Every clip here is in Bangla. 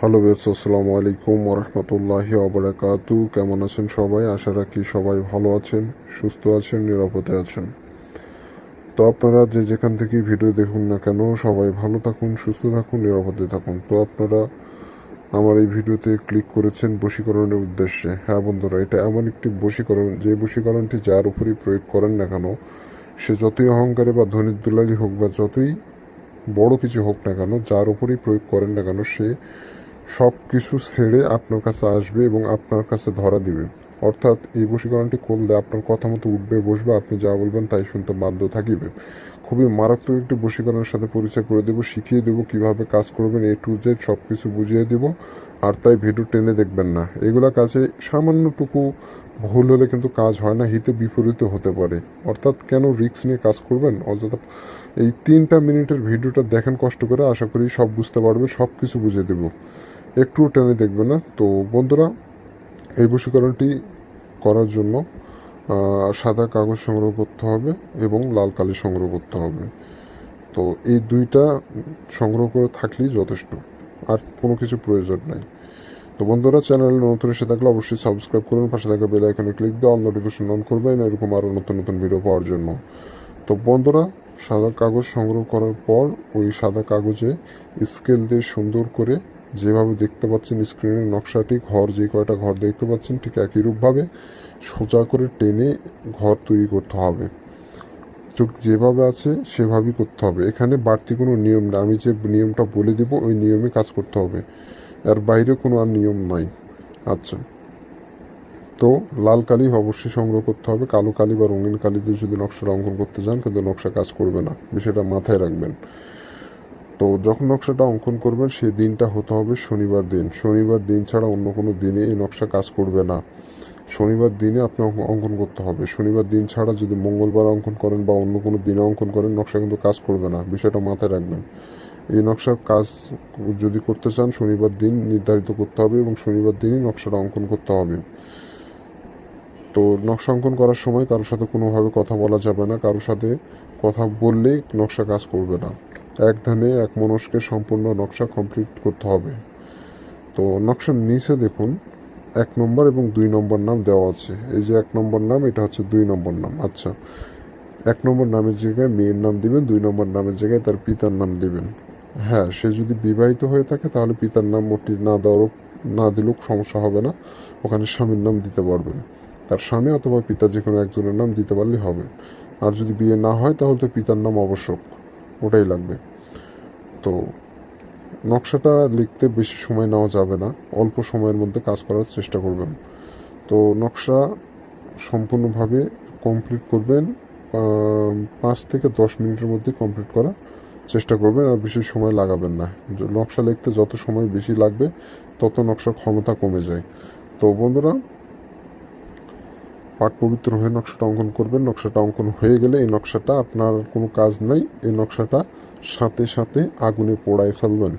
হ্যালো বেস, আসসালামু আলাইকুম ওরহমতুল্লাহি ওবরাকাতু। কেমন আছেন সবাই? আশা রাখি সবাই ভালো আছেন, সুস্থ আছেন, নিরাপদে আছেন। তো আপনারা যে যেখান থেকে ভিডিও দেখুন না কেন, সবাই ভালো থাকুন, সুস্থ থাকুন, নিরাপদে থাকুন। তো আপনারা আমার এই ভিডিওতে ক্লিক করেছেন বশীকরণের উদ্দেশ্যে। হ্যাঁ বন্ধুরা, এটা এমন একটি বশীকরণ, যে বশীকরণটি যার উপরই প্রয়োগ করেন না কেন, সে যতই অহংকারে বা ধনী দুলালি হোক বা যতই বড় কিছু হোক না কেন, যার উপরই প্রয়োগ করেন না কেন, সে সব কিছু ছেড়ে আপনার কাছে আসবে এবং আপনার কাছে ধরা দিবে। অর্থাৎ এই বশীকরণটি করলে আপনার কথা মতো উঠবে বসবে, আপনি যা বলবেন তাই শুনতে বাধ্য থাকিবে। খুবই মারাত্মক একটি বশীকরণের সাথে পরিচয় করে দেবো, শিখিয়ে দেবো কীভাবে কাজ করবেন, A to Z সব কিছু বুঝিয়ে দেবো। আর তাই ভিডিও টেনে দেখবেন না। এগুলা কাজে সামান্যটুকু ভুল হলে কিন্তু কাজ হয় না, হিতে বিপরীত হতে পারে। অর্থাৎ কেন রিস্ক নিয়ে কাজ করবেন অযথা? এই 3 মিনিটের ভিডিওটা দেখেন কষ্ট করে, আশা করি সব বুঝতে পারবে, সব কিছু বুঝিয়ে দেবো, একটুও টেনে দেখবে না। তো বন্ধুরা, এই বশীকরণটি করার জন্য সাদা কাগজ সংগ্রহ করতে হবে এবং লাল কালি সংগ্রহ করতে হবে। তো এই দুইটা সংগ্রহ করে থাকলেই যথেষ্ট, আর কোনো কিছু প্রয়োজন নাই। তো বন্ধুরা, চ্যানেলে নতুন এসে থাকলে অবশ্যই সাবস্ক্রাইব করুন, পাশে থাকা বেল আইকনে ক্লিক দিয়ে অল নোটিফিকেশন অন করবেন এরকম আরও নতুন নতুন ভিডিও পাওয়ার জন্য। তো বন্ধুরা, সাদা কাগজ সংগ্রহ করার পর ওই সাদা কাগজে স্কেল দিয়ে সুন্দর করে, যেভাবে দেখতে পাচ্ছেন স্ক্রিনের নকশাটি, ঘর যে কয়টা ঘর দেখতে পাচ্ছেন ঠিক একই রূপভাবে সোজা করে টেনে ঘর তৈরি করতে হবে। চোখ যেভাবে আছে সেভাবেই করতে হবে। এখানে বাড়তি কোনো নিয়ম না, আমি যে নিয়মটা বলে দিব ওই নিয়মে কাজ করতে হবে, এর বাইরে কোনো আর নিয়ম নাই। আচ্ছা, তো লাল কালি অবশ্যই সংগ্রহ করতে হবে। কালো কালি বা রঙিন কালি দিয়ে যদি নকশাটা অঙ্কন করতে যান, কিন্তু নকশা কাজ করবে না, বিষয়টা মাথায় রাখবেন। তো যখন নকশাটা অঙ্কন করবেন সেই দিনটা হতে হবে শনিবার দিন। শনিবার দিন ছাড়া অন্য কোনো দিনে এই নকশা কাজ করবে না। শনিবার দিনে আপনি অঙ্কন করতে হবে। শনিবার দিন ছাড়া যদি মঙ্গলবার অঙ্কন করেন বা অন্য কোনো দিনে অঙ্কন করেন, নকশা কিন্তু কাজ করবে না, বিষয়টা মাথায় রাখবেন। এই নকশার কাজ যদি করতে চান, শনিবার দিন নির্ধারিত করতে হবে এবং শনিবার দিনই নকশাটা অঙ্কন করতে হবে। তো নকশা অঙ্কন করার সময় কারোর সাথে কোনোভাবে কথা বলা যাবে না, কারোর সাথে কথা বললেই নকশা কাজ করবে না। এক ধ্যানে এক মনস্কে সম্পূর্ণ নকশা কমপ্লিট করতে হবে। তো নকশার নিচে দেখুন 1 নম্বর এবং 2 নম্বর নাম দেওয়া আছে। এই যে 1 নম্বর নাম, এটা হচ্ছে 2 নম্বর নাম। আচ্ছা, 1 নম্বর নামের জায়গায় মেয়ের নাম দিবেন, 2 নম্বর নামের জায়গায় তার পিতার নাম দিবেন। হ্যাঁ, সে যদি বিবাহিত হয়ে থাকে তাহলে পিতার নাম মোটি না দিলেও সমস্যা হবে না, ওখানে স্বামীর নাম দিতে পারবেন। তার স্বামী অথবা পিতা যে কোনো একজনের নাম দিতে পারলেই হবে। আর যদি বিয়ে না হয় তাহলে তো পিতার নাম আবশ্যক, ওটাই লাগবে। তো নকশাটা লিখতে বেশি সময় নেওয়া যাবে না, অল্প সময়ের মধ্যে কাজ করার চেষ্টা করবেন। তো নকশা সম্পূর্ণভাবে কমপ্লিট করবেন, 5 থেকে 10 মিনিটের মধ্যে কমপ্লিট করার চেষ্টা করবেন, আর বেশি সময় লাগাবেন না। নকশা লিখতে যত সময় বেশি লাগবে তত নকশার ক্ষমতা কমে যায়। তো বন্ধুরা, পাক পবিত্র হয়ে নকশাটা অঙ্কন করবেন। নকশাটা অঙ্কন হয়ে গেলে এই নকশাটা আপনার কোনো কাজ নাই, এই নকশাটা সাথে সাথে আগুনে পোড়ায় ফেলবেন।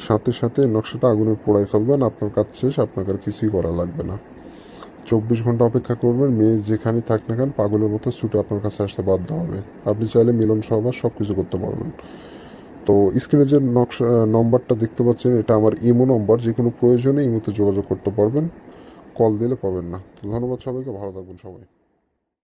সাথে সাথে নকশাটা আগুনে পোড়ায় ফেলবেন, আপনার কাজ শেষ, আপনাকে আর কিছুই করা লাগবে না। 24 ঘন্টা অপেক্ষা করবেন, মেয়ে যেখানেই থাক না কেন পাগলের মতো ছুটে আপনার কাছে আসতে বাধ্য হবে। আপনি চাইলে মিলন সহবাস সব কিছু করতে পারবেন। তো স্ক্রিনে যে নকশা নম্বরটা দেখতে পাচ্ছেন, এটা আমার ইমো নম্বর, যে কোনো প্রয়োজনে ইমোতে যোগাযোগ করতে পারবেন, কল দিলে পাবেন না। তো ধন্যবাদ সবাইকে, ভালো থাকবেন সবাই।